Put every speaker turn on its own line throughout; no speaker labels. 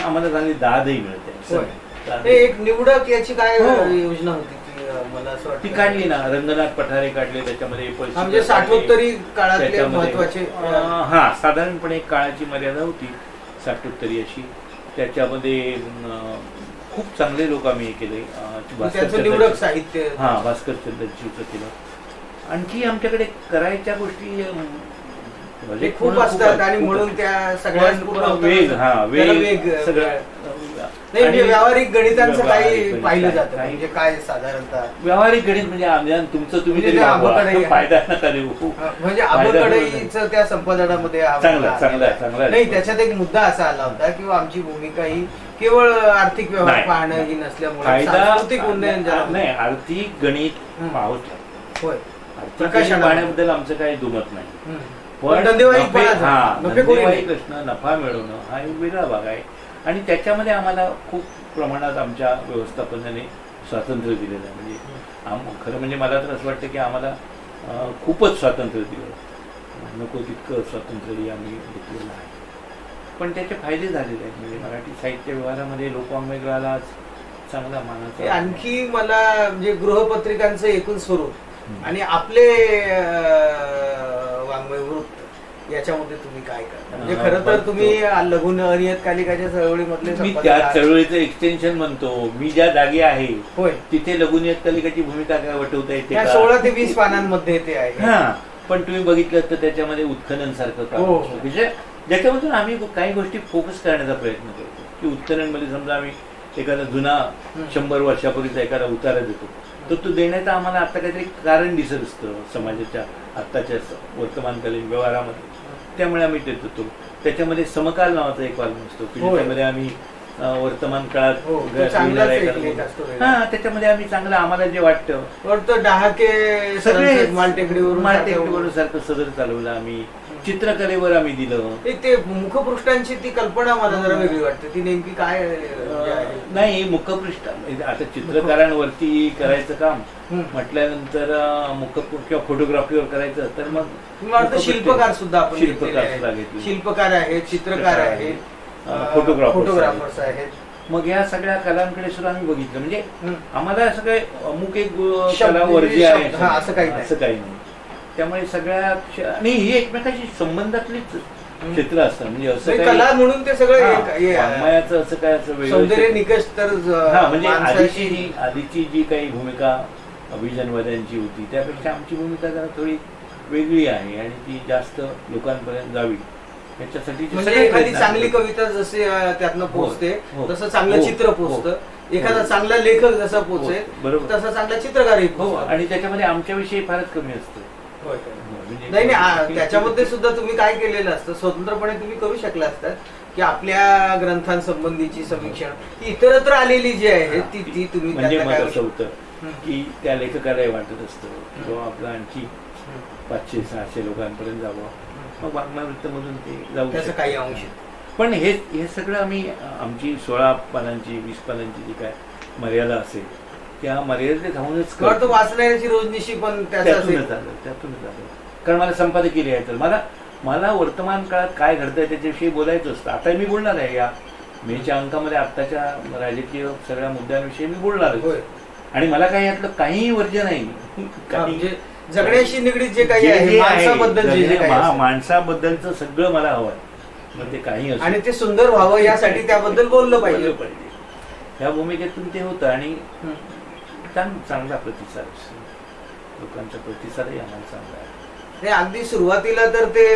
आम्हाला चांगली दादही मिळते.
ते एक निवडक याची काय योजना होती की मला असं वाटतं
ती काढली ना, रंगनाथ पठारे काढले, त्याच्यामध्ये
म्हणजे साठोत्तरी काळातले महत्वाचे
हा साधारणपणे काळाची मर्यादा होती 60 अशी. त्याच्यामध्ये खूप चांगले लोक आम्ही केले.
निवडक साहित्य
भास्कर चंद्रजीचं केलं. आणखी आमच्याकडे करायच्या गोष्टी
म्हणजे खूप असतात आणि म्हणून त्या सगळ्या वेग सगळं नाही. व्यावहारिक गणितांचं काही पाहिलं जातं म्हणजे काय साधारणतः
व्यावहारिक गणित म्हणजे तुमचं तुम्ही फायदा नका देऊ.
म्हणजे आंबकडईचं त्या संपादनामध्ये
चांगला
नाही. त्याच्यात एक मुद्दा असा आला होता की आमची भूमिका ही केवळ आर्थिक व्यवहार पाहणं ही नसल्यामुळे सांस्कृतिक उन्नयन
नाही, आर्थिक गणित पाहत नाही.
होय,
प्रकाशन पाहण्याबद्दल आमचं काही दुमत नाही. पण
धंदेवाईक
प्रश्न नफा मिळवणं हा एक वेगळा भाग आहे आणि त्याच्यामध्ये आम्हाला खूप प्रमाणात आमच्या व्यवस्थापनाने स्वातंत्र्य दिलेलं आहे. म्हणजे खरं म्हणजे मला तर असं वाटतं की आम्हाला खूपच स्वातंत्र्य दिलं, नको तितकं स्वातंत्र्य आम्ही घेतलेलं आहे. पण त्याचे फायदे झालेले आहेत. म्हणजे मराठी साहित्य व्यवहारामध्ये लोकवाङ्मयाला आज चांगला मानाचा.
आणखी मला म्हणजे गृहपत्रिकांचं एकूण स्वरूप आणि आपले वाङ्मय वृत्त याच्यामध्ये तुम्ही काय करता? म्हणजे खरं तर तुम्ही लघु नियतकालिकाच्या चळवळीमधले
मी त्या चळवळीचं एक्सटेन्शन म्हणतो. मी ज्या जागी आहे
होय
तिथे लघु नियतकालिकाची भूमिका काय वटवता येते.
16 ते 20 पानांमध्ये ते आहे.
पण तुम्ही बघितलं तर त्याच्यामध्ये उत्खनन सारखं काम म्हणजे ज्याच्यामधून आम्ही काही गोष्टी फोकस करण्याचा प्रयत्न करतो. की उत्खननमध्ये समजा आम्ही एखादा जुना 100 वर्षापूर्वीचा एखादा उतारा देतो तर तो देण्याचं आम्हाला आता काहीतरी कारण दिसत असतं समाजाच्या आत्ताच्या वर्तमानकालीन व्यवहारामध्ये. त्यामुळे आम्ही देत होतो. त्याच्यामध्ये समकाल नावाचा एक वाल्म असतो की ज्याच्यामध्ये आम्ही वर्तमान काळात त्याच्यामध्ये आम्ही चांगलं आम्हाला जे वाटतं
डहाके
सगळे मालटेकडीवरून सारखं सदर चालवलं आम्ही. चित्रकलेवर आम्ही दिलं.
ते मुखपृष्ठांची ती कल्पना मला जरा वेगळी वाटते. ती नेमकी काय
नाही, मुखपृष्ठ आता चित्रकारांवरती करायचं काम म्हटल्यानंतर किंवा फोटोग्राफीवर करायचं तर मग
शिल्पकार सुद्धा आपण
घेतले.
शिल्पकार आहेत, चित्रकार आहेत, फोटोग्राफर्स आहेत.
मग या सगळ्या कलांकडे सुद्धा आम्ही बघितलं. म्हणजे आम्हाला असं काही अमुक एक कला वर्जी आहे
असं काही
नाही. त्यामुळे सगळ्या आणि ही एकमेकाशी संबंधातलीच क्षेत्र असतात. म्हणजे असं
कला म्हणून ते सगळं
वाङ्मयाचं असं काय असं
सौंदर्य निकष तर
म्हणजे आधीची जी काही भूमिका अभिजनवाद्यांची होती त्यापेक्षा आमची भूमिका जरा थोडी वेगळी आहे आणि ती जास्त लोकांपर्यंत जावी याच्यासाठी.
म्हणजे एखादी चांगली कविता जशी त्यातनं पोहोचते तसं चांगलं चित्र पोहोचतं. एखादा चांगला लेखक जसा पोहोचेल बरोबर तसा चांगला चित्रकारही
आणि त्याच्यामध्ये आमच्याविषयी फारच कमी असतं.
नाही त्याच्यामध्ये सुद्धा तुम्ही काय केलेलं असतं स्वतंत्रपणे तुम्ही करू शकला असतात की आपल्या ग्रंथांसंबंधीची समीक्षा ही इतरत्र आलेली जी आहे ती तुम्ही
म्हणजे मग असं होतं की त्या लेखकालाही वाटत असतं किंवा आपलं आणखी 500-600 लोकांपर्यंत जावं. मग वाङ्मयवृत्तमधून ते जाऊ
त्याचं काही अंश.
पण हे सगळं आम्ही आमची 16 पानांची 20 पानांची जी काय मर्यादा असेल त्या मर्यादेत राहूनच
वाचण्याची रोजनिशी पण
त्यातूनच आलं. कारण मला संपादकीय लिहायचं. मला वर्तमान काळात काय घडतंय त्याच्याविषयी बोलायचं असतं. आता मी बोलणार आहे या मेच्या अंकामध्ये आत्ताच्या राजकीय सगळ्या मुद्द्यांविषयी मी बोलणार आहे आणि मला काही यातलं काहीही वर्ज नाही.
जगण्याशी निगडीत जे काही आहे
माणसाबद्दलचं सगळं मला हवं आहे. मग ते काही असं
आणि ते सुंदर व्हावं यासाठी त्याबद्दल बोललं पाहिजे.
ह्या भूमिकेतून ते होतं आणि चांगला प्रतिसाद लोकांचा प्रतिसादही आम्हाला चांगला आहे.
अगदी सुरुवातीला तर ते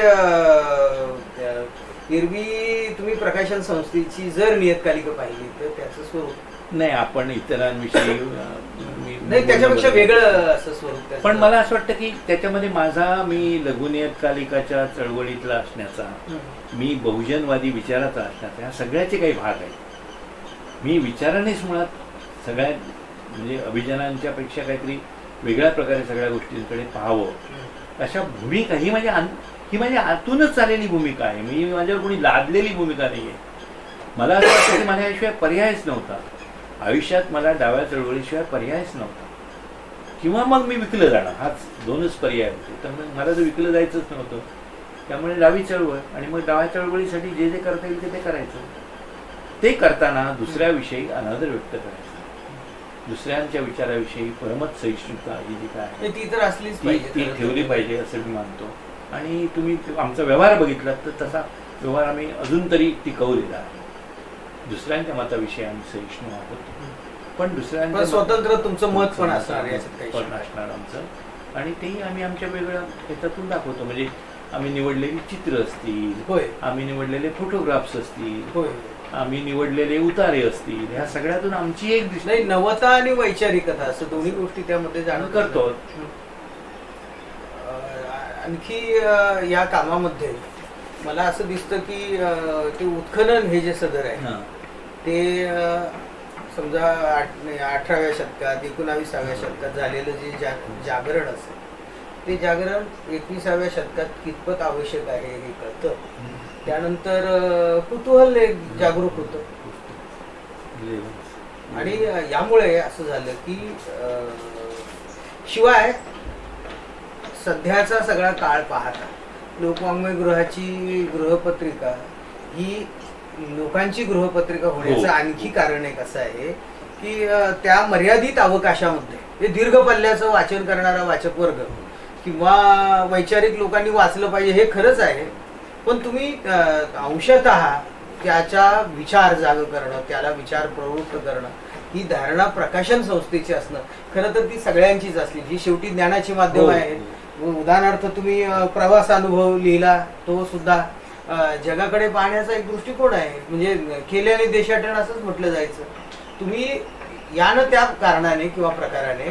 एरवी तुम्ही प्रकाशन संस्थेची जर नियतकालिका पाहिली तर त्याचं स्वरूप
नाही आपण इतरांविषयी
नाही त्याच्यापेक्षा वेगळं असं स्वरूप.
पण मला असं वाटतं की त्याच्यामध्ये मी लघु नियतकालिकाच्या चळवळीतला असण्याचा मी बहुजनवादी विचाराचा असण्याचा ह्या सगळ्याचे काही भाग आहेत. मी विचारानेच मुळात सगळ्या म्हणजे अभिजनांच्या पेक्षा काहीतरी वेगळ्या प्रकारे सगळ्या गोष्टींकडे पाहावं अशा भूमिका ही माझ्या आतूनच आलेली भूमिका आहे. मी माझ्यावर कोणी लादलेली भूमिका नाही आहे. मला असं वाटतं की माझ्या याशिवाय पर्यायच नव्हता. आयुष्यात मला डाव्या चळवळीशिवाय पर्यायच नव्हता किंवा मग मी विकलं जाणं हाच 2च पर्याय होते. तर मला तर विकलं जायचंच नव्हतं. त्यामुळे डावी चळवळ आणि मग डाव्या चळवळीसाठी जे जे करता येईल ते करायचं. ते करताना दुसऱ्याविषयी अनादर व्यक्त करायचा, दुसऱ्यांच्या विचाराविषयी परमत सहिष्णुता ही जी काय आहे
ती तर असलीच पाहिजे,
ती ठेवली पाहिजे असं मी मानतो. आणि तुम्ही आमचा व्यवहार बघितला तर तसा व्यवहार आम्ही अजून तरी टिकवलेला आहे. दुसऱ्यांच्या मताविषयी आम्ही सहिष्णू आहोत, पण दुसऱ्यांच्या
स्वतंत्र तुमचं मत पण असणार याच्यात काही
पण असणार आमचं, आणि तेही आम्ही आमच्या वेगळ्या ह्याच्यातून दाखवतो. म्हणजे आम्ही निवडलेली चित्र असतील,
होय,
आम्ही निवडलेले फोटोग्राफ्स असतील,
होय,
आम्ही निवडलेले उतारे असतील, ह्या सगळ्यातून आमची एक दृष्टी
नाही नवता आणि वैचारिकता असं दोन्ही गोष्टी त्यामध्ये जाणून
करतो.
आणखी या कामामध्ये मला असं दिसतं की ते उत्खनन हे जे सदर आहे ते समजा 18व्या शतकात 19व्या शतकात झालेलं जे जागरण असेल ते जागरण 21व्या शतकात कितपत आवश्यक आहे हे कळतं. त्यानंतर कुतूहल एक जागरूक होतं, आणि यामुळे असं झालं की शिवाय सध्याचा सगळा काळ पाहता लोकवाङ्मय गृहाची गृहपत्रिका ही लोकांची गृहपत्रिका होण्याचं आणखी कारण एक असं आहे की त्या मर्यादित अवकाशामध्ये हे दीर्घ पल्ल्याचं वाचन करणारा वाचक वर्ग किंवा वैचारिक लोकांनी वाचलं पाहिजे हे खरंच आहे, पण तुम्ही अंशतः त्याचा विचार जाग करणं, त्याला विचार प्रवृत्त करणं ही धारणा प्रकाशन संस्थेची असणं खरं तर ती सगळ्यांचीच असली, ही शेवटी ज्ञानाची माध्यम आहे. उदाहरणार्थ तुम्ही प्रवास अनुभव लिहिला, तो सुद्धा जगाकडे पाहण्याचा एक दृष्टिकोन आहे, म्हणजे केल्याने देशाटन असंच म्हटलं जायचं. तुम्ही यानं त्या कारणाने किंवा प्रकाराने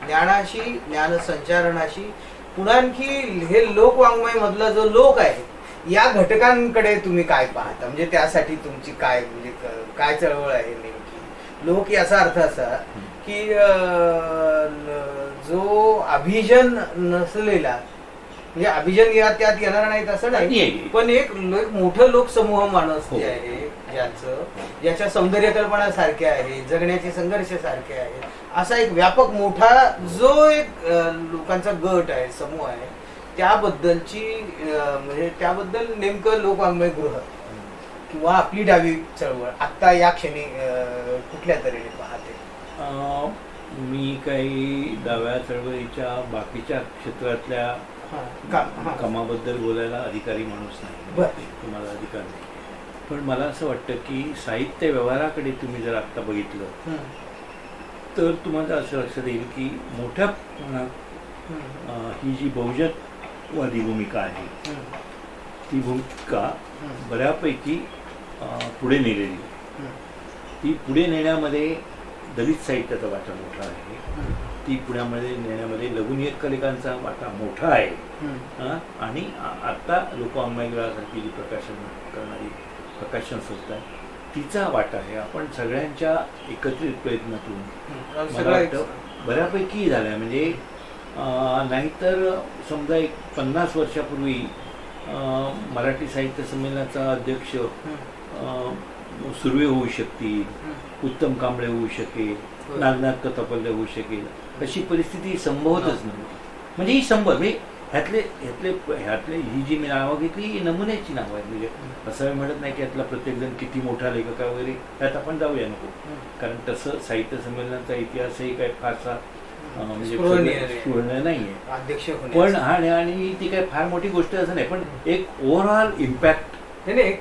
ज्ञानाशी ज्ञान संचारणाशी पुन्हा आणखी हे लोकवाङ्मय मधला जो लोक आहे या घटकांकडे तुम्ही काय पाहता, म्हणजे त्यासाठी तुमची काय म्हणजे काय चळवळ आहे नेमकी. लोक याचा अर्थ असा की जो अभिजन नसलेला, म्हणजे अभिजन त्यात येणार नाहीत असं नाही, पण एक मोठं लोकसमूह माणूस जे आहे ज्याच्या सौंदर्य कल्पना सारख्या आहे, जगण्याचे संघर्ष सारखे आहे, असा एक व्यापक मोठा जो एक लोकांचा गट आहे, समूह आहे, त्याबद्दलची म्हणजे त्याबद्दल नेमकं लोकवाङ्मय गृह किंवा आपली डावी चळवळ आता या क्षणी कुठल्या तऱ्हेने पाहते.
मी काही डाव्या चळवळीच्या बाकीच्या क्षेत्रातल्या कामाबद्दल बोलायला अधिकारी माणूस नाही, तुम्हाला अधिकार नाही, पण मला असं वाटतं की साहित्य व्यवहाराकडे तुम्ही जर आत्ता बघितलं तर तुम्हाला असं लक्षात येईल की मोठ्या प्रमाणात ही जी बहुजनवादी भूमिका आहे ती भूमिका बऱ्यापैकी पुढे नेलेली. ती पुढे नेण्यामध्ये दलित साहित्याचा वाटा मोठा आहे, ती पुण्यामध्ये नेण्यामध्ये लघुनियतकालिकांचा वाटा मोठा आहे, आणि आता लोकवाङ्मय गृहासारखी जी प्रकाशन करणारी प्रकाशन संस्था आहे तिचा वाटा आहे. आपण सगळ्यांच्या एकत्रित प्रयत्नातून मला वाटतं बऱ्यापैकी झालं आहे. म्हणजे नाहीतर समजा एक 50 वर्षापूर्वी मराठी साहित्य संमेलनाचा अध्यक्ष सुर्वे होऊ शकतील, उत्तम कांबळे होऊ शकेल, नागनाथ कथापल्ले होऊ शकेल, अशी परिस्थिती संभवतच नव्हती. म्हणजे ही म्हणजे ह्यातले ही जी मी नावं घेतली ही नमुन्याची नावं आहेत. म्हणजे असं म्हणत नाही की यातला प्रत्येकजण किती मोठा लेखक वगैरे त्यात आपण जाऊया नको, कारण तसं साहित्य संमेलनाचा इतिहासही काही फारसा म्हणजे स्फुरणीय नाहीये, पण आणि ती काही फार मोठी गोष्ट असं नाही, पण एक ओव्हरऑल इम्पॅक्ट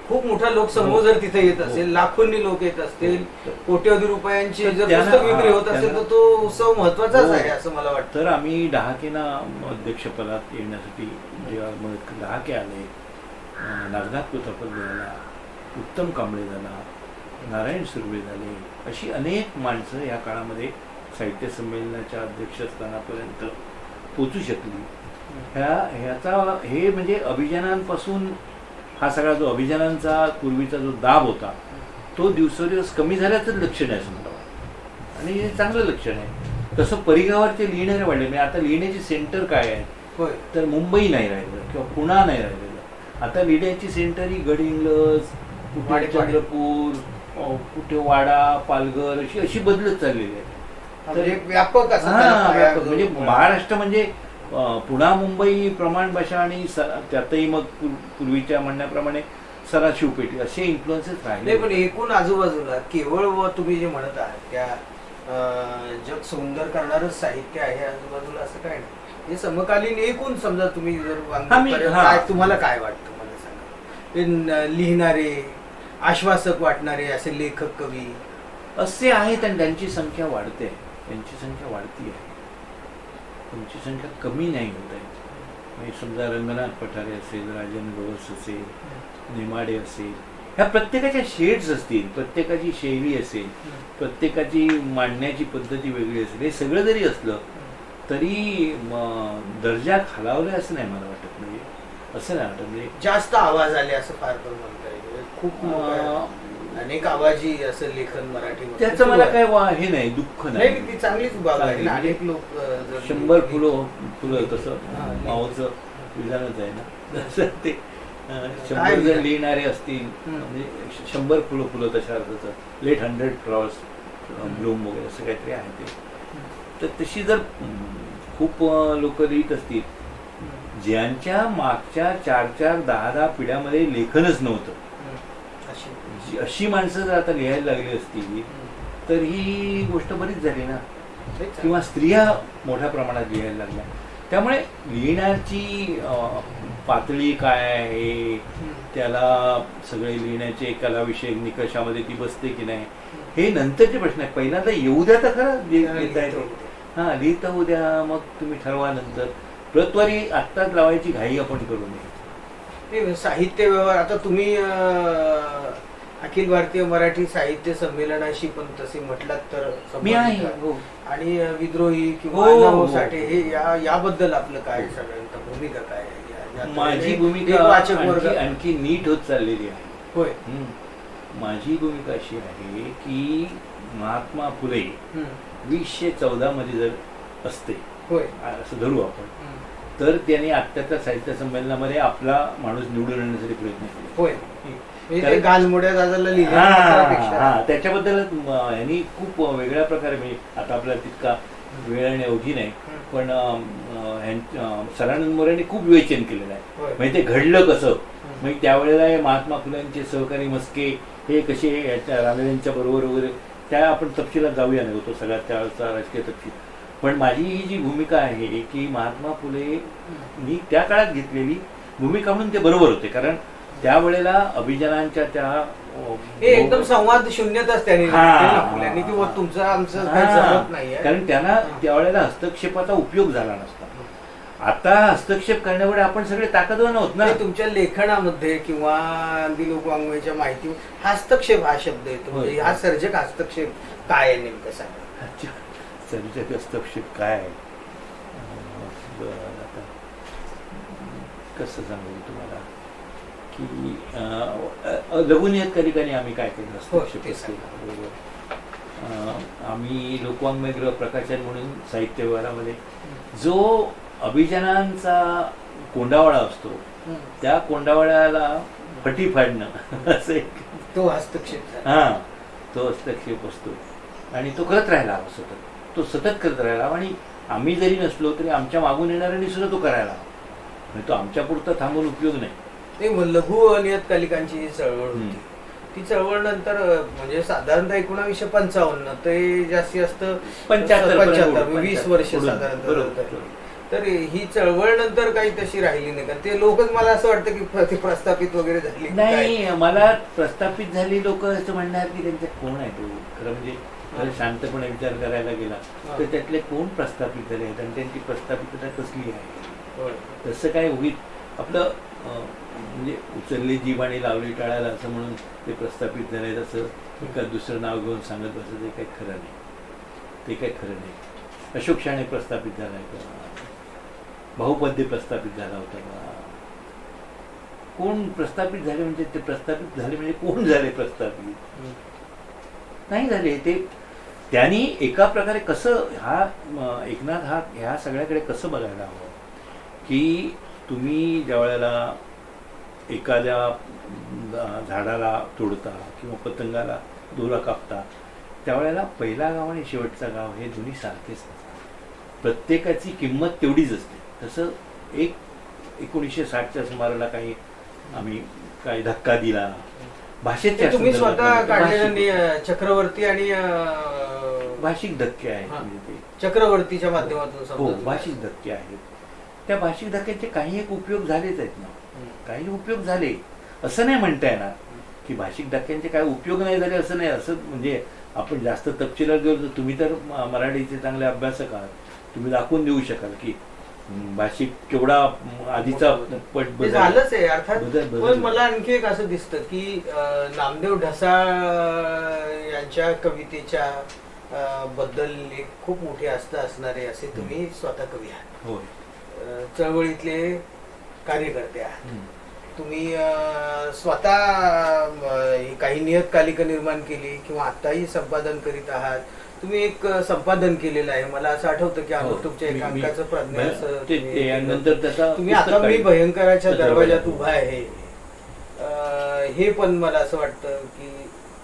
खूप मोठा लोकसमूह जर तिथे येत असेल, लाखोंनी लोक येत असतील, कोट्यवधी रुपयांची जर पुस्तक विक्री होत असेल तर तो उत्सव महत्वाचाच आहे असं मला वाटतं.
तर आम्ही डहाकेना अध्यक्षपदात येण्यासाठी जेव्हा डहाके आले, नागनाथ कथापल्ले झाला, उत्तम कांबळे झाला, नारायण सुर्वे झाले, अशी अनेक माणसं या काळामध्ये साहित्य संमेलनाच्या अध्यक्षस्थानापर्यंत पोचू शकली. हे म्हणजे अभिजनांपासून हा सगळा जो अभिजनांचा पूर्वीचा जो दाब होता तो दिवसेंदिवस कमी झाल्याचंच लक्षण आहे असं मला वाटतं, आणि हे चांगलं लक्षण आहे. तसं परिघावरचे लिहिणारे वाढले. म्हणजे आता लिहिण्याची सेंटर काय आहे तर मुंबई नाही राहिलं किंवा पुणा नाही राहिलेलं, आता लिहिण्याची सेंटर ही गडहिंग्लज, कुठे चंद्रपूर, कुठे वाडा, पालघर अशी बदलत चाललेली आहे.
तर एक व्यापक
म्हणजे महाराष्ट्र म्हणजे पुणा मुंबई प्रमाण भाषा, आणि त्यातही मग पूर्वीच्या म्हणण्याप्रमाणे सदाशिव पेटी असे इन्फ्लुएन्सेस राहिले.
नाही, पण एकूण आजूबाजूला केवळ व तुम्ही जे म्हणत आहात त्या जग सुंदर करणारच साहित्य आहे आजूबाजूला, असं काय नाही. हे समकालीन एकूण समजा तुम्ही जर काय तुम्हाला काय वाटतं मला सांगा. ते लिहिणारे, आश्वासक वाटणारे असे लेखक, कवी
असे आहेत आणि त्यांची संख्या वाढते, त्यांची संख्या वाढती आहे, त्यांची संख्या कमी नाही होत आहे. म्हणजे समजा रंगनाथ पठारे असेल, राजन गवस असेल, नेमाडे असेल, ह्या प्रत्येकाच्या शेड्स असतील, प्रत्येकाची शैली असेल, प्रत्येकाची मांडण्याची पद्धती वेगळी असेल. हे सगळं जरी असलं तरी दर्जा खालावला असं नाही मला वाटत. म्हणजे असं नाही वाटत. म्हणजे
जास्त आवाज आले असं फार करून म्हणता येईल. खूप अनेक आवाजी असं लेखन मराठी
त्याचं मला काय हे नाही, दुःख नाही.
ती चांगलीच बाब आहे. अनेक लोक
100 फुलं तसं मावचं विधानच आहे ना, तसं ते 100 जर लिहिणारे असतील म्हणजे 100 फुलं तशा अर्थाचं, लेट 100 फ्लॉवर्स ब्लूम वगैरे असं काहीतरी आहे ते. तर तशी जर खूप लोक लिहित असतील, ज्यांच्या मागच्या 4-4, 10-10 पिढ्यामध्ये लेखनच नव्हतं, अशी माणसं जर आता लिहायला लागली असतील तर ही गोष्ट बरीच झाली ना. किंवा स्त्रिया मोठ्या प्रमाणात लिहायला लागल्या. त्यामुळे लिहिण्याची पातळी काय आहे, त्याला सगळे लिहिण्याचे कलाविषयक निकषामध्ये ती बसते की नाही, हे नंतरचे प्रश्न आहे. पहिल्यांदा येऊ द्या तर खरं लिहिता येते. हां, लिहिता होऊ द्या, मग तुम्ही ठरवा. नंतर प्रतवारी आत्ताच लावायची घाई आपण करू नये.
साहित्य व्यवहार आता तुम्ही अखिल भारतीय मराठी साहित्य संमेलनाशी पण तसे म्हटलात तर
मी आहे.
आणि विद्रोही किंवा साठे हे याबद्दल आपलं काय सगळ्यांची भूमिका काय आहे?
माझी भूमिका आणखी नीट होत चाललेली आहे.
होय.
माझी भूमिका अशी आहे की महात्मा फुले 2014 मध्ये जर असते, होय असं धरू आपण, तर त्यांनी आत्ताच्या साहित्य संमेलनामध्ये आपला माणूस निवडून आणण्यासाठी प्रयत्न केले.
होय.
त्याच्याबद्दल यांनी खूप वेगळ्या प्रकारे, म्हणजे आता आपल्याला तितका वेळ आणि अवधी नाही, पण सदानंद मोरेंनी खूप विवेचन केलेलं आहे. म्हणजे ते घडलं कसं, म्हणजे त्यावेळेला महात्मा फुलेंचे सहकारी मस्के हे कसे रानडेंच्या बरोबर वगैरे, त्या आपण तपशिलात जाऊया नाही होतो सगळ्यात त्यावेळेचा राजकीय तपशील. पण माझी ही जी भूमिका आहे की महात्मा फुले मी त्या काळात घेतलेली भूमिका म्हणून ते बरोबर होते. कारण त्यावेळेला अभिजनांच्या त्या
एकदम संवाद शून्यताच त्यांनी किंवा तुमचं आमचं जमत नाही,
कारण त्यांना त्यावेळेला हस्तक्षेपाचा उपयोग झाला नसता. आता हस्तक्षेप करण्यामुळे आपण सगळे ताकदवान आहोत ना.
तुमच्या लेखनामध्ये किंवा अगदी लोकवाङ्मयाच्या माहिती हस्तक्षेप हा शब्द येतो. म्हणजे हा सर्जक हस्तक्षेप काय आहे नेमकं सांगा.
सर्जक हस्तक्षेप काय आहे कसं सांगू तुम्हाला की लघुनियतकालिकाने आम्ही काय केलं हस्तक्षेप केला. आम्ही लोकवाङ्मय गृह प्रकाशन म्हणून साहित्य व्यवहारामध्ये जो अभिजनांचा कोंडावळा असतो, त्या कोंडावळ्याला फटी फाडणं असं एक
तो हस्तक्षेप.
तो हस्तक्षेप असतो आणि तो करत राहायला हवा, तो सतत करत राहायला हवा. आणि आम्ही जरी नसलो तरी आमच्या मागून येणाऱ्यांनी सुद्धा तो करायला हवा. म्हणजे तो आमच्या पुरता थांबून उपयोग नाही.
लघु नियतकालिकांची जी चळवळ होती, ती चळवळ नंतर म्हणजे साधारणतः 1955 ते जास्तीत जास्त 75 20 वर्ष साधारणतः. तर ही चळवळ नंतर काही तशी राहिली नाही का? ते लोकच मला असं वाटतं की प्रस्थापित वगैरे झाली
नाही. मला प्रस्थापित झाली लोक असं म्हणणार की त्यांच्यात कोण आहे तो खरं, म्हणजे शांतपणे विचार करायला गेला तर त्यातले कोण प्रस्थापित झाले आहेत आणि त्यांची प्रस्थापितता कसली आहे. तसं काय होईल आपलं म्हणजे उचलली जीभ आणि लावली टाळायला असं म्हणून ते प्रस्थापित झाले तसं एका दुसरं नाव घेऊन सांगत बसं ते काही खरं नाही. ते काही खरं नाही. अशोक शाणे प्रस्थापित झाला आहे, बहुपद्य प्रस्थापित झाला होता. कोण प्रस्थापित झाले म्हणजे ते प्रस्थापित झाले म्हणजे कोण झाले प्रस्थापित नाही झाले. ते त्यांनी एका प्रकारे कसं एकनाथ ह्या सगळ्याकडे कसं बघायला हवं की तुम्ही ज्या वेळेला एखाद्या झाडाला तोडता किंवा पतंगाला दोरा कापता त्यावेळेला पहिला गाव आणि शेवटचा गाव हे दोन्ही सारखेच असतात. प्रत्येकाची किंमत तेवढीच असते. तसं 1960च्या सुमाराला काही आम्ही काय धक्का दिला, भाषेच्या
ते तुम्ही स्वतः
संदर्भात
काढलेलं चक्रवर्ती आणि
भाषिक धक्के आहेत
हा.
म्हणजे ते.
चक्रवर्तीच्या माध्यमातून
हो,
समजा
भाषिक धक्के आहेत. त्या भाषिक धक्क्याचे काही एक उपयोग झालेच आहेत ना, काही उपयोग झाले असं नाही म्हणता येणार की भाषिक धक्क्यांचे काही उपयोग नाही झाले असं नाही. असं म्हणजे आपण जास्त तपशिलात गेलो तर तुम्ही तर मराठीचे चांगले अभ्यासक आहात, तुम्ही दाखवून देऊ शकाल की भाषिक केवढा आधीचा पट
ते झालंच आहे अर्थात.
बदल
पण मला आणखी एक असं दिसतं की नामदेव ढसाळ यांच्या कवितेच्या बद्दल एक खूप मोठी आस्था असणारे असे तुम्ही स्वतः कवी आहात,
होय.
चळवळीतले कार्यकर्ते आहात तुम्ही. स्वतः काही नियतकालिका निर्माण केली किंवा आताही संपादन करीत आहात. तुम्ही एक संपादन केलेलं आहे, मला असं आठवतं की आम्ही तुमच्या एका अंकाचं प्रज्ञास तुम्ही आता मी भयंकराच्या दरवाजात उभा आहे. हे पण मला असं वाटतं की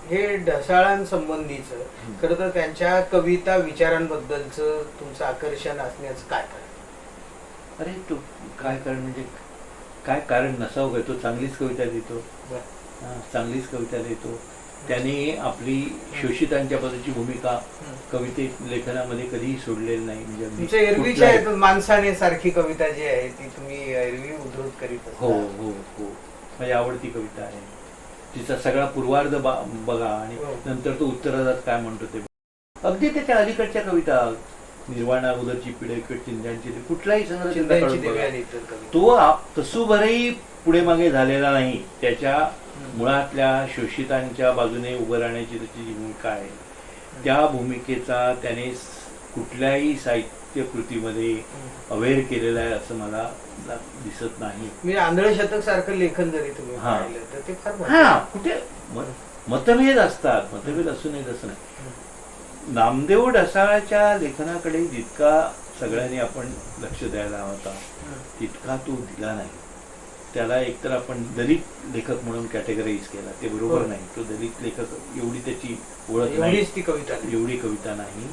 हे ढसाळांसंबंधीचं खरं तर त्यांच्या कविता विचारांबद्दलचं तुमचं आकर्षण असण्याचं काय कारण?
अरे तो काय कारण म्हणजे काय कारण नसावं काय, तो चांगलीच कविता लिहितो, चांगलीच कविता लिहितो. त्याने आपली शोषितांच्या बाजूची भूमिका कविते लेखनामध्ये कधीही सोडलेली नाही. म्हणजे
तुमच्या एरवीच्या माणसाने सारखी कविता जी आहे ती तुम्ही एरवी उद्धृत करीत असता.
हो हो हो, माझी आवडती कविता आहे. तिचा सगळा पूर्वार्ध बघा आणि नंतर तो उत्तरार्धात काय म्हणतो ते अगदी त्याच्या अलीकडच्या कविता, निर्वाणा उदरची पिढे चिंध्यांची, कुठलाही संग्रह तो तसूभरही पुढे मागे झालेला नाही. त्याच्या मुळातल्या शोषितांच्या बाजूने उभं राहण्याची त्याची जी भूमिका आहे त्या भूमिकेचा त्याने कुठल्याही साहित्य कृतीमध्ये अवेअर केलेला आहे असं मला दिसत नाही.
मी आंधळ शतक सारखं लेखन जरी तुम्ही पाहिलं तर ते फार
हा कुठे मतभेद असतात, मतभेद असू नये असं नाही. नामदेव ढसाळाच्या लेखनाकडे जितका सगळ्यांनी आपण लक्ष द्यायला होता तितका तो दिला नाही. त्याला एकतर आपण दलित लेखक म्हणून कॅटेगराईज केला, ते बरोबर नाही. तो दलित लेखक एवढी त्याची ओळख नाही,
ती कविता
एवढी कविता नाही,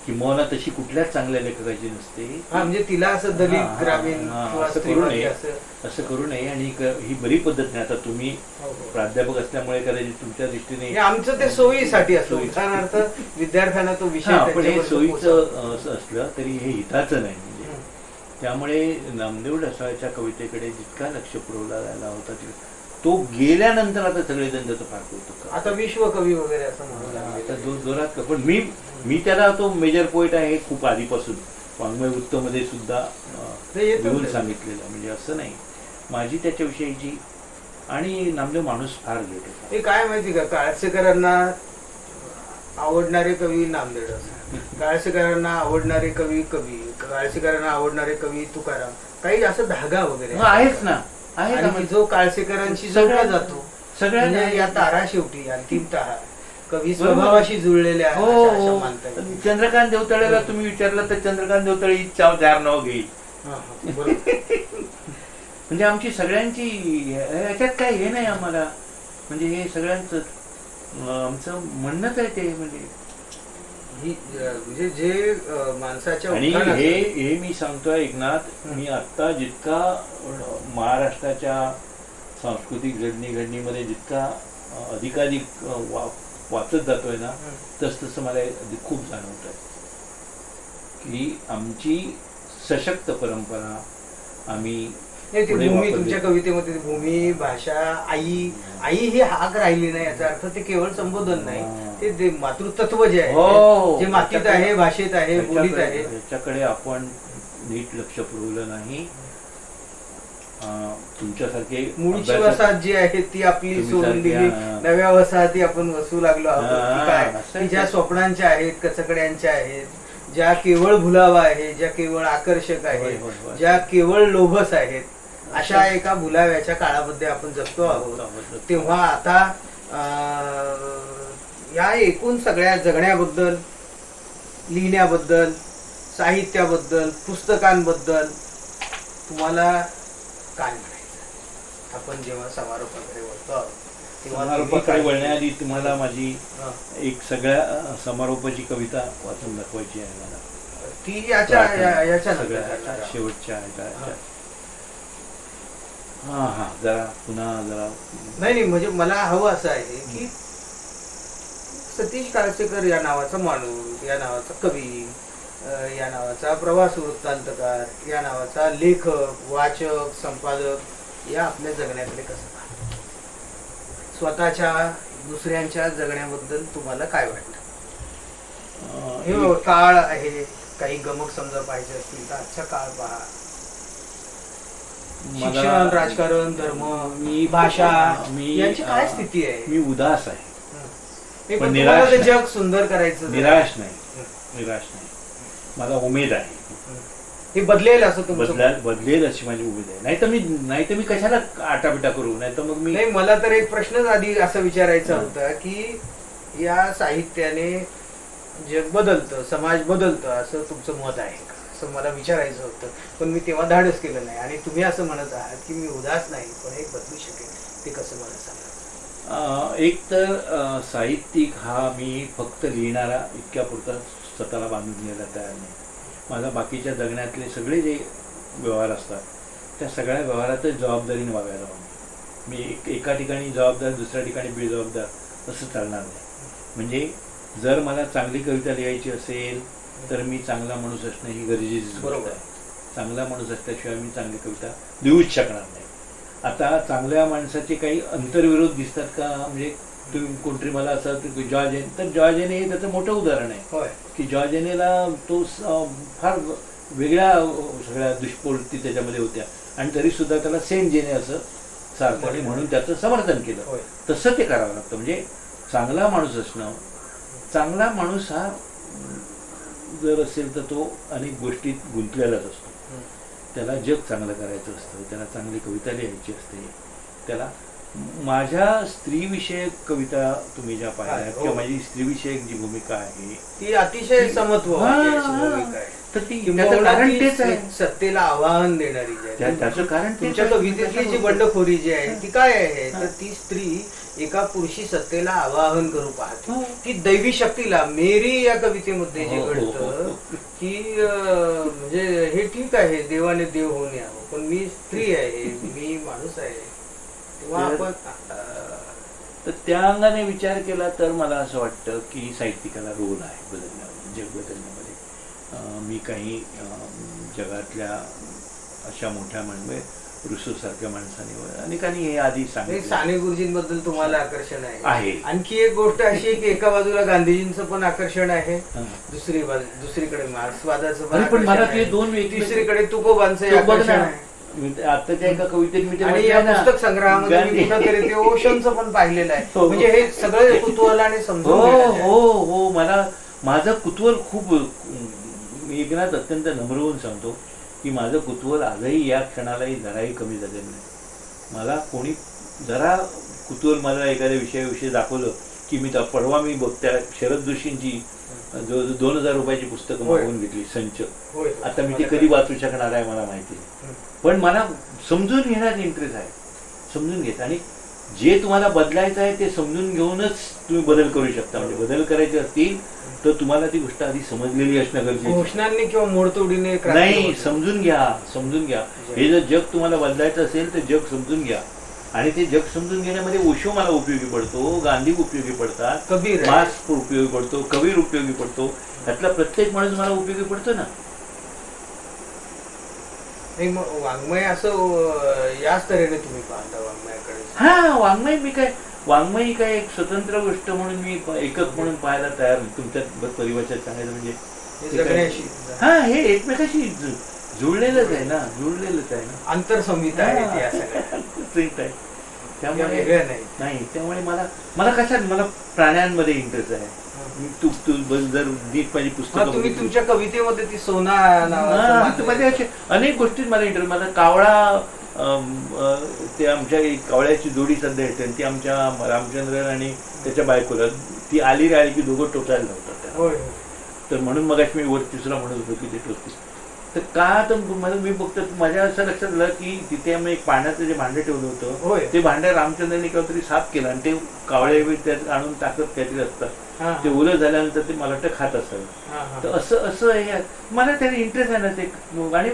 किंवा तशी कुठल्याच चांगल्या लेखकाची नसते.
म्हणजे तिला असं दलित ग्रामीण
असं करू नये. आणि ही बरी पद्धत नाही. आता तुम्ही प्राध्यापक असल्यामुळे कदाचित तुमच्या दृष्टीने
आमचं ते सोयीसाठी असतं, उदाहरणार्थ विद्यार्थ्यांना तो विषय
पण हे सोयीचं असलं तरी हे हिताचं नाही. म्हणजे त्यामुळे नामदेव ढसाळच्या कवितेकडे जितका लक्ष पुरवला जायला होता तो गेल्यानंतर आता सगळेजण त्याचं फार कौतुक.
आता विश्वकवी वगैरे असं म्हणून
आता जोरात. पण मी त्याला तो मेजर पोएट आहे खूप आधीपासून वाङ्मय वृत्तमध्ये सुद्धा लिहून सांगितलेलं. म्हणजे असं नाही, माझी त्याच्याविषयीची. आणि नामदेव माणूस फार घेत होता.
हे काय माहिती का, काळसेकरांना आवडणारे कवी नामदेव ढसाळ, काळसेकरांना आवडणारे कवी काळसेकरांना आवडणारे कवी तुकाराम, काही असं धागा वगैरे
आहेच ना, आहे.
जो काळसेकरांशी जोडला जातो
सगळ्या
या तारा शेवटी अंतिमतः कवी स्वभावाशी जुळलेले आहेत.
हो, चंद्रकांत देवतळेला तुम्ही विचारलं तर चंद्रकांत देवतळे ही चार नाव घेईल. म्हणजे आमची सगळ्यांची याच्यात काही हे नाही आम्हाला. म्हणजे हे सगळ्यांचं आमचं म्हणणंच आहे ते.
म्हणजे जे माणसाच्या
आणि हे मी सांगतोय एकनाथ, मी आत्ता जितका महाराष्ट्राच्या सांस्कृतिक जडणीघडणीमध्ये जितका अधिकाधिक वाचत जातोय ना, तसं मला खूप जाणवत आहे की आमची सशक्त परंपरा आम्ही
भूमी, तुमच्या कवितेमध्ये भूमी, भाषा, आई ही हाक राहिली नाही याचा अर्थ ते केवळ संबोधन नाही, ते मातृतत्व जे आहे, जे मातीत आहे, भाषेत आहे, बोलीत आहे,
याच्याकडे आपण नीट लक्ष पुरवलं नाही. तुमच्यासारखे
मूळची वसाहत जी आहे ती आपली सोडून दिली, नव्या वसाहती आपण वसू लागलो आहोत. काय ज्या स्वप्नांच्या आहेत, कचकड्यांच्या आहेत, ज्या केवळ भुलावा आहे, ज्या केवळ आकर्षक आहेत, ज्या केवळ लोभस आहेत, अशा एका भुलाव्याच्या काळामध्ये आपण जगतो आहोत. तेव्हा आता या एकूण सगळ्या जगण्याबद्दल, लिहिण्याबद्दल, साहित्याबद्दल, पुस्तकांबद्दल तुम्हाला काय म्हणायचं? आपण जेव्हा समारोपाकडे वळतो आहोत
समारोपाकडे वळण्याआधी तुम्हाला माझी एक सगळ्या समारोपाची कविता वाचून दाखवायची आहे मला.
ती याच्या
शेवटच्या हा जरा पुन्हा जरा
नाही म्हणजे मला हवं असं आहे की सतीश काळसेकर या नावाचा माणूस, या नावाचा कवी, या नावाचा प्रवास वृत्तांतकार, या नावाचा लेखक, वाचक, संपादक या आपल्या जगण्याकडे कसं पाहतो? स्वतःच्या दुसऱ्यांच्या जगण्याबद्दल तुम्हाला काय वाटतं? हे काळ आहे, काही गमक समजा पाहिजे असतील तर आजचा काळ पहा. शिक्षण, राजकारण, धर्म, भाषा यांची काय स्थिती आहे?
मी उदास आहे,
पण निराश नाही. जग सुंदर करायचं,
निराश नाही. मला उमेद आहे.
हे बदलेल असं
बदलेल अशी माझी उमेद आहे. नाही तर मी कशाला आटापिटा करू, नाही तर मग मी
नाही. मला तर एक प्रश्नच आधी असं विचारायचा होता की या साहित्याने जग बदलतं, समाज बदलतं असं तुमचं मत आहे का, असं मला विचारायचं होतं. पण मी तेव्हा धाडस केलं नाही. आणि तुम्ही असं म्हणत आहात की मी उदास नाही पण हे बदलू शकेल, ते कसं मला सांगा.
एक तर साहित्यिक हा मी फक्त लिहिणारा इतक्या पुरता स्वतःला बांधून घ्यायला तयार नाही. माझा बाकीच्या जगण्यातले सगळे जे व्यवहार असतात त्या सगळ्या व्यवहारातच जबाबदारीने वागायला हवं. मी एका ठिकाणी जबाबदार, दुसऱ्या ठिकाणी बेजबाबदार असं चालणार नाही. म्हणजे जर मला चांगली कविता लिहायची असेल तर मी चांगला माणूस असणं ही गरजेचीच गोष्ट आहे. चांगला माणूस असल्याशिवाय मी चांगली कविता लिहूच शकणार नाही. आता चांगल्या माणसाचे काही अंतर्विरोध दिसतात का, म्हणजे तुम्ही कोणतरी मला असं जॉर्ज एन, तर जॉर्ज एने हे त्याचं मोठं उदाहरण आहे की जॉर्ज एनेला तो फार वेगळ्या सगळ्या दुष्प्रवृत्ती त्याच्यामध्ये होत्या आणि तरीसुद्धा त्याला सेंट जेने असं सार्थाने म्हणून त्याचं समर्थन केलं. तसं ते करावं लागतं. म्हणजे चांगला माणूस असणं, चांगला माणूस हा जर असेल तर तो अनेक गोष्टीत गुंतलेलाच असतो. त्याला जग चांगलं करायचं असतं, त्याला चांगली कविता लिहायची असते. त्याला माझ्या स्त्रीविषयक कविता तुम्ही ज्या पाहिल्या किंवा माझी स्त्रीविषयक जी भूमिका आहे
ती अतिशय समत्व भूमिका आहे.
तर ती त्याचं कारण तेच आहे,
सत्तेला आव्हान देणारी जी आहे. त्याचं कारण तुमच्या कवितेतली जी बंडखोरी जी आहे ती काय आहे, तर ती स्त्री एका पुरुषी सत्तेला आवाहन करू पाहते. की दैवी शक्तीला, मेरी या कवितेमध्ये जे घडतं की म्हणजे हे ठीक आहे, देवाने देव होऊन यावं, पण मी स्त्री आहे, मी माणूस आहे. तेव्हा आपण
तर त्या अंगाने विचार केला तर मला असं वाटतं की साहित्यिकाला रोल आहे बदलण्यामध्ये, जग बदलण्यामध्ये. मी काही जगातल्या अशा मोठ्या म्हणजे रुसोसारख्या माणसांनी अनेकांनी हे आधी सांगितलं.
साने गुरुजींबद्दल तुम्हाला आकर्षण आहे. आणखी एक गोष्ट अशी आहे की एका बाजूला गांधीजींचं पण आकर्षण आहे, दुसरीकडे मार्क्सवादाचं पण
मला ते दोन वेगळी,
तिसरीकडे तुकोबांचं आकर्षण आहे.
आताच्या एका कवितेत मी
आणि या पुस्तक संग्रहामध्ये कुठेतरी ते ओशनचं पण पाहिलेलं आहे. म्हणजे हे सगळं कुतूहलाने समजून
हो मला माझं कुतूहल खूप, मी एकनाथ अत्यंत नम्र होऊन सांगतो की माझं कुतूहल आजही या क्षणालाही जराही कमी झालेलं नाही. मला कोणी जरा कुतूहल मला एखाद्या विषयाविषयी दाखवलं की मी परवा मी त्या शरद जोशींची जो 2000 रुपयाची पुस्तकं मागवून घेतली संच. आता मी ती कधी वाचू शकणार आहे मला माहिती नाही, पण मला समजून घेण्यात इंटरेस्ट आहे. समजून घेत आणि जे तुम्हाला बदलायचं आहे ते समजून घेऊनच तुम्ही बदल करू शकता. म्हणजे बदल करायचे असतील तर तुम्हाला ती गोष्ट आधी समजलेली असणं गरजेचं.
घोषणांनी किंवा मोडतोडीने
नाही, समजून घ्या. हे जर जग तुम्हाला बदलायचं असेल तर जग समजून घ्या. आणि ते जग समजून घेण्यामध्ये ओशो मला उपयोगी पडतो, गांधी उपयोगी पडतात,
कबीर
मार्क्स उपयोगी पडतो, कबीर उपयोगी पडतो. त्यातला प्रत्येक माणूस मला उपयोगी पडतो ना.
वाङ्मय असं याच तऱ्हेने तुम्ही पाहता वाङ्मयाकडे?
वाङ्मय काय एक स्वतंत्र गोष्ट म्हणून मी एकक म्हणून पाहायला तयार. तुमच्या परिभाषेत सांगायचं म्हणजे हे एकमेकाशी जुळलेलंच आहे ना,
आंतरसंहिता आहे.
त्यामुळे नाही, त्यामुळे मला कशात, मला प्राण्यांमध्ये इंटरेस्ट आहे. तू जर नीट माझी पुस्तकं,
तुम्ही तुमच्या कवितेमध्ये ती सोना
माझ्या अनेक गोष्टीत मला इंटरेस्ट. मला कावळा, ते आमच्या कावळ्याची जोडी सध्या येते, ती आमच्या रामचंद्रन आणि त्याच्या बायकोला ती आली की दोघं टोचायला लावतात. तर म्हणून मग मी वर तिसरा म्हणत होतो की ते टोचते. तर का, तर मला मी बघतो माझ्या असं लक्षात आलं की तिथे आम्ही एक पाण्याचं जे भांडं ठेवलं होतं ते भांडं रामचंद्रांनी काहीतरी साफ केलं आणि ते कावळे त्यात आणून टाकत काहीतरी असतात. ते ओलं झाल्यानंतर ते मला वाटतं खात असावं. तर असं हे मला त्याने इंटरेस्ट आहे ना ते. आणि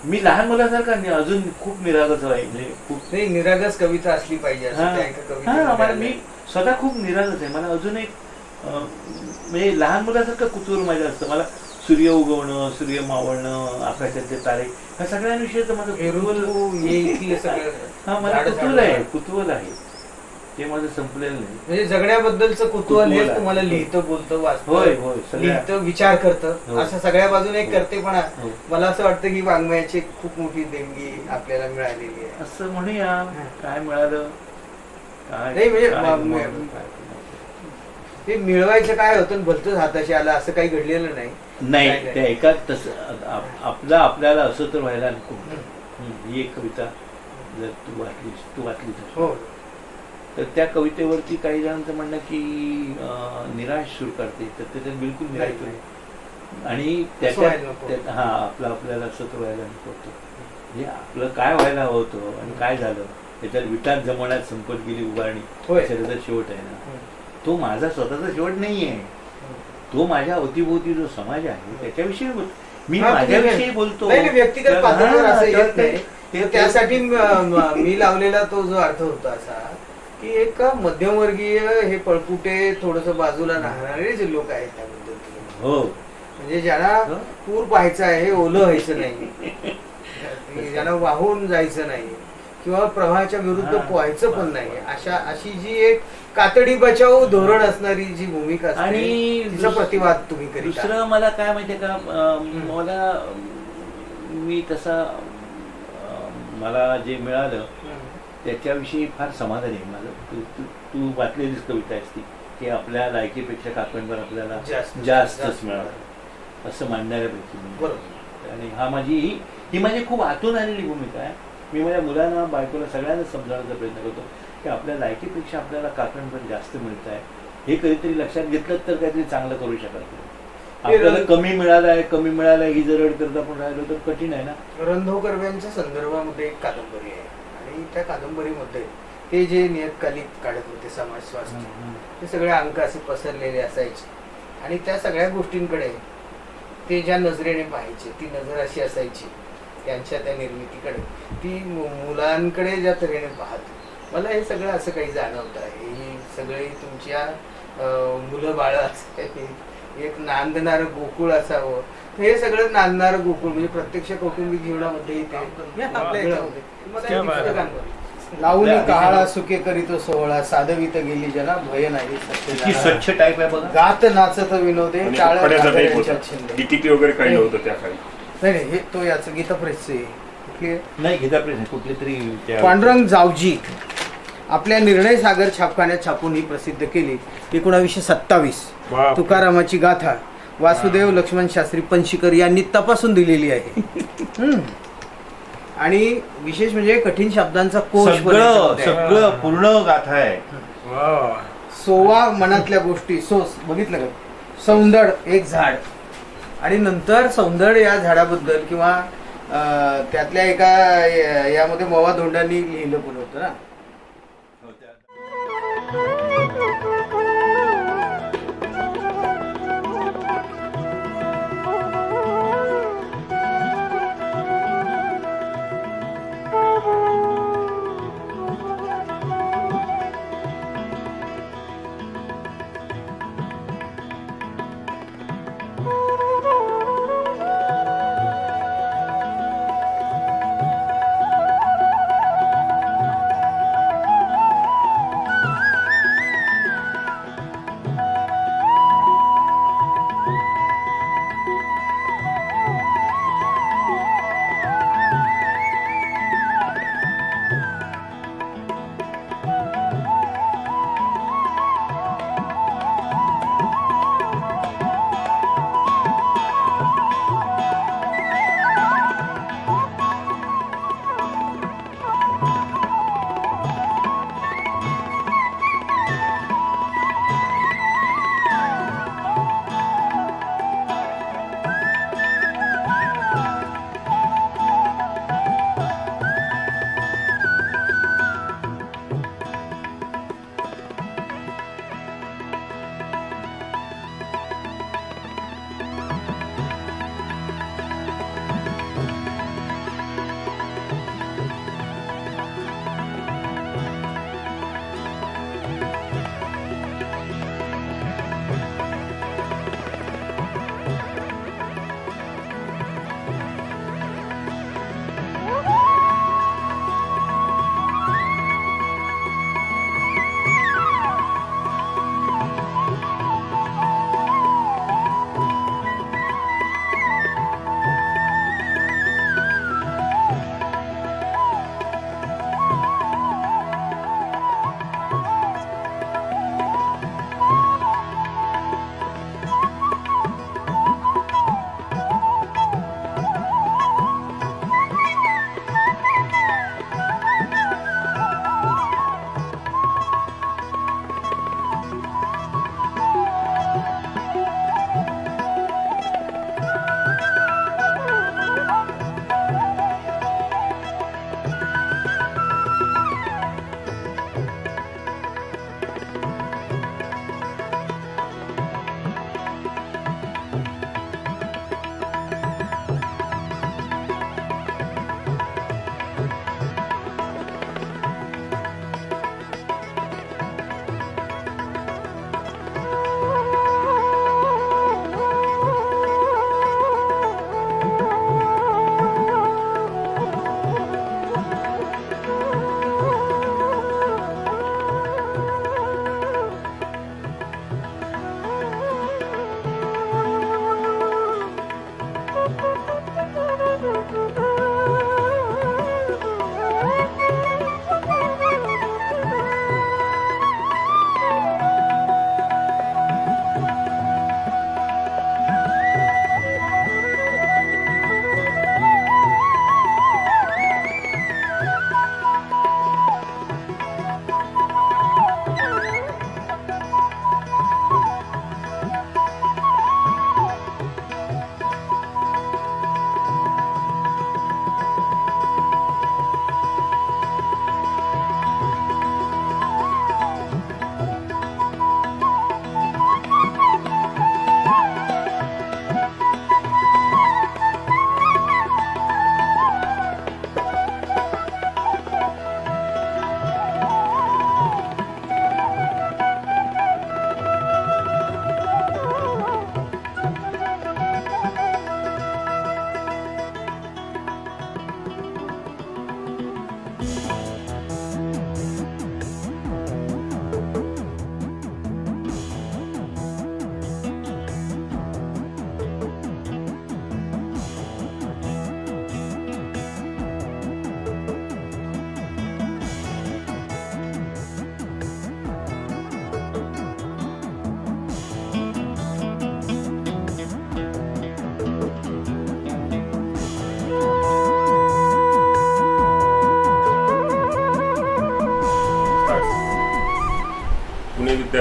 मी लहान मुलासारखा नाही, अजून खूप निरागस आहे, म्हणजे खूप
नाही, निरागस कविता असली पाहिजे असं
हा
त्या एका
हा,
कवितेमध्ये
मला
आलंय.
मी स्वतः खूप निरागस आहे. मला अजून एक म्हणजे लहान मुलासारखं कुतूहल माझं असतं. मला सूर्य उगवणं, सूर्य मावळणं, आकाशातले तारे, ह्या सगळ्यांविषयीचं माझं
हे
कुतूहल,
ऋतू, हे इथले सगळं
हा मला
झाडं
कुतूहल
झाडं.
आहे, कुतूहल आहे. ते माझं संपलेलं नाही.
म्हणजे जगण्याबद्दलचं कुतूहल
कुतूहल
हेच
आहे.
तुम्हाला लिहितं, बोलतं,
होय
वाचतं,
होय, सगळ्या
लिहितं, विचार करतं,
हो.
असं सगळ्या बाजूने एक
हो.
करतेपणा.
हो.
मला असं वाटतं की वाङ्मयाची एक खूप मोठी देणगी आपल्याला मिळालेली आहे.
असं म्हणूया. काय मिळालं, काय
नाही, म्हणजे
काय
म-
गमावलं, काय
ते मिळवायचं काय होतं आणि भलतंच हाताशी आलं असं काही घडलेलं नाही.
नाही.
काय
त्या एका तसं आपलं आपल्याला असं तर व्हायला नको. ही एक कविता जर तू वाचलीस
हो.
तर त्या कवितेवरती काही जणांचं म्हणणं की निराश सूर करते, तर त्याच्यात बिलकुल निराश
नाही.
नाही. आणि
असं व्हायला नको.
त्याच्यात हा आपल्याला असं तर व्हायला नको होतं. म्हणजे आपलं काय व्हायला हवं होतं आणि काय झालं, त्याच्यात विटात जमवण्यात संपत गेली उभारणी,
होय.
त्याचा शेवट आहे ना. तो माझा स्वतःचा शेवट नाही आहे, तो माझ्या अवतीभोवती जो समाज आहे त्याच्याविषयी मी
हा,
माझ्याविषयी बोलतो.
नाही, नाही, व्यक्तिगत
तर
पातळीवर
हा,
असं
तर
येत नाही.
ते-
त्यासाठी मी लावलेला तो जो अर्थ होता असा की एक मध्यमवर्गीय हे पळपुटे थोडस बाजूला राहणारे जे लोक आहेत त्याबद्दल तुम्ही.
हो
म्हणजे ज्यांना
हो.
पूर पाहायचं आहे, ओलं व्हायचं नाही, ज्यांना वाहून जायचं नाही किंवा प्रवाहाच्या विरुद्ध
हा.
पोहायचं पण नाही, अशी जी एक कातडी बचाव धोरण असणारी जी भूमिका असते,
आणि
तिचा प्रतिवाद तुम्ही करीता.
दुसरं मला काय माहितीये का, मला मी तसा मला जे मिळालं त्याच्याविषयी फार समाधान आहे माझं. तू वाचलेलीच कविता आहेस ती, की आपल्या लायकीपेक्षा काकणभर आपल्याला जास्तच मिळालं असं मांडणाऱ्यापैकी मी.
बरोबर.
आणि ही माझी खूप आतून आलेली भूमिका आहे. मी माझ्या मुलांना, बायकोला, सगळ्यांना समजावण्याचा प्रयत्न करतो की आपल्या लायकीपेक्षा आपल्याला काकणभर जास्त मिळत आहे. हे कधीतरी लक्षात घेतलं तर काहीतरी चांगलं करू शकाल. आपल्याला कमी मिळालं ही जर अड करता पण राहिलो तर कठीण आहे ना.
रणधोकरव्यांच्या संदर्भामध्ये एक कादंबरी आहे आणि त्या कादंबरीमध्ये ते जे नियतकालिक काढत होते समाज स्वास्थ्य, ते सगळे अंक असे पसरलेले असायचे आणि त्या सगळ्या गोष्टींकडे ते ज्या नजरेने पाहायचे, ती नजर अशी असायची त्यांच्या त्या निर्मितीकडे, ती मुलांकडे ज्या तऱ्हेने पाहत. मला हे सगळं असं काही जाणवत आहे. ही सगळी तुमच्या मुलं बाळ एक नांदणारं गोकुळ असावं. हे सगळं नांदणारं गोकुळ म्हणजे प्रत्यक्ष कौटुंबिक जीवनामध्ये लावून काळा सुखे करीतो सोहळा, साधवित गेली जना भय नाही
की स्वच्छ टाईप आहे बघा.
गात नाचत विनोदे
आणि
टाळ्या
कपड्याचा टाईप
घागऱ्यांच्या
होता.
छिंदे.
डीटीपी वगैरे काही नव्हतं त्या काळी.
नाही नाही, हे तो याचं गीता प्रेसचे कुठली आहे?
नाही घेता प्रश्न कुठली तरी
पांडुरंग जावजी आपल्या निर्णय सागर छापखान्यात छापून ही प्रसिद्ध केली 1927.
बाप.
तुकारामाची गाथा वासुदेव लक्ष्मण शास्त्री पंशीकर यांनी तपासून दिलेली आहे. आणि विशेष म्हणजे कठीण शब्दांचा कोश पण
सगळं
याच्यामध्ये आहे.
सगळं पूर्ण गाथा आहे.
सोवा मनातल्या गोष्टी सोस बघितलं का, सौंदड एक झाड आणि नंतर सौंदड या झाडाबद्दल किंवा त्यातल्या एका यामध्ये मवा धोंडांनी लिहिलं पण होतं ना.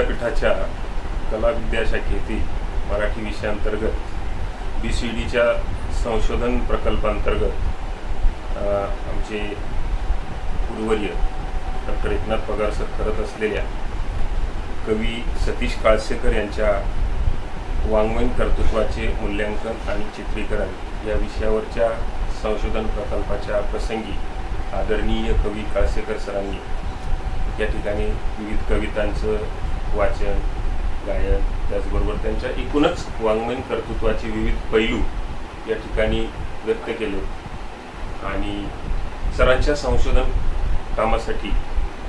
विद्यापीठाच्या कला विद्या शाखेतील मराठी विषयाअंतर्गत BCDच्या संशोधन प्रकल्पांतर्गत आमचे गुरुवर्य डॉक्टर एकनाथ पगार सर करत असलेल्या कवी सतीश काळसेकर यांच्या वाङ्मयीन कर्तृत्वाचे मूल्यांकन आणि चित्रीकरण या विषयावरच्या संशोधन प्रकल्पाच्या प्रसंगी आदरणीय कवी काळसेकर सरांनी या ठिकाणी विविध कवितांचं वाचन, गायन, त्याचबरोबर त्यांच्या एकूणच वाङ्मयीन कर्तृत्वाचे विविध पैलू या ठिकाणी व्यक्त केले आणि सरांच्या संशोधन कामासाठी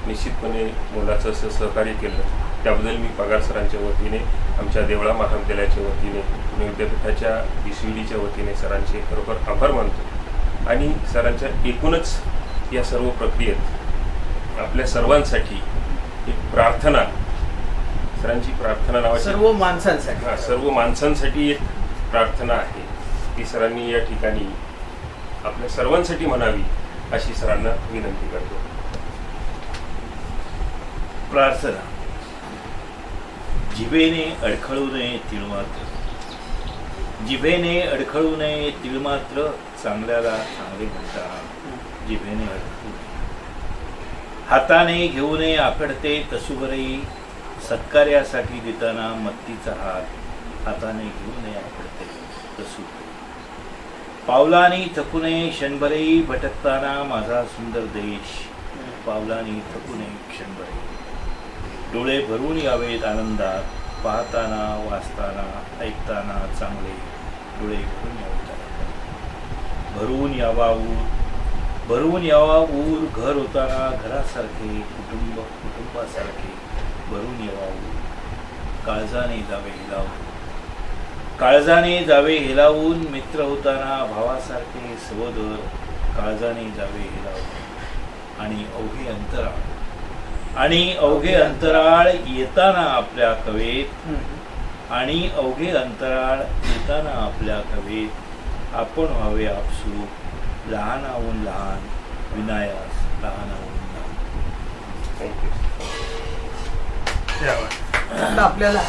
निश्चितपणे मोलाचं असं सहकार्य केलं. त्याबद्दल मी पगार सरांच्या वतीने, आमच्या देवळा महाविद्यालयाच्या वतीने, पुणे विद्यापीठाच्या BCDच्या वतीने सरांचे खरोखर आभार मानतो आणि सरांच्या एकूणच या सर्व प्रक्रियेत आपल्या सर्वांसाठी एक प्रार्थना, सरांची प्रार्थना नावाची सर्व माणसांसाठी एक प्रार्थना आहे ती सरांनी या ठिकाणी आपल्या सर्वांसाठी म्हणावी अशी सरांना विनंती करतो.
प्रार्थना. जिभेने अडखळू नये तिळमात्र, जिभेने अडखळू नये तिळमात्र, चांगल्याला चांगले म्हणता जिभेने अडखळू नये. हाताने घेऊ नये आकडते तसूवरही, सत्कार्यासाठी देताना मत्तीचा हात हाताने घेऊ नये आकडते तसू. पावलानी थकू नये क्षणभरही भटकताना माझा सुंदर देश, पावलानी थकू नये क्षणभरही. डोळे भरून यावेत आनंदात, पाहताना वाचताना ऐकताना चांगले, डोळे भरून यावेत आनंदात. भरून यावा ऊर, घर होताना घरासारखे, कुटुंबासारखे भरून यावा ऊर. काळजाने जावे हेलावून, काळजाने जावे हेलावून, मित्र होताना भावासारखे सवदर, काळजाने जावे हेलावून. आणि अवघे अंतराळ येताना आपल्या कवेत, आणि अवघे अंतराळ येताना आपल्या कवेत, आपण व्हावे आपसू लहानाहून लहान, विनायास लहानाहून लहान.
थँक्यू.
आता आपल्याला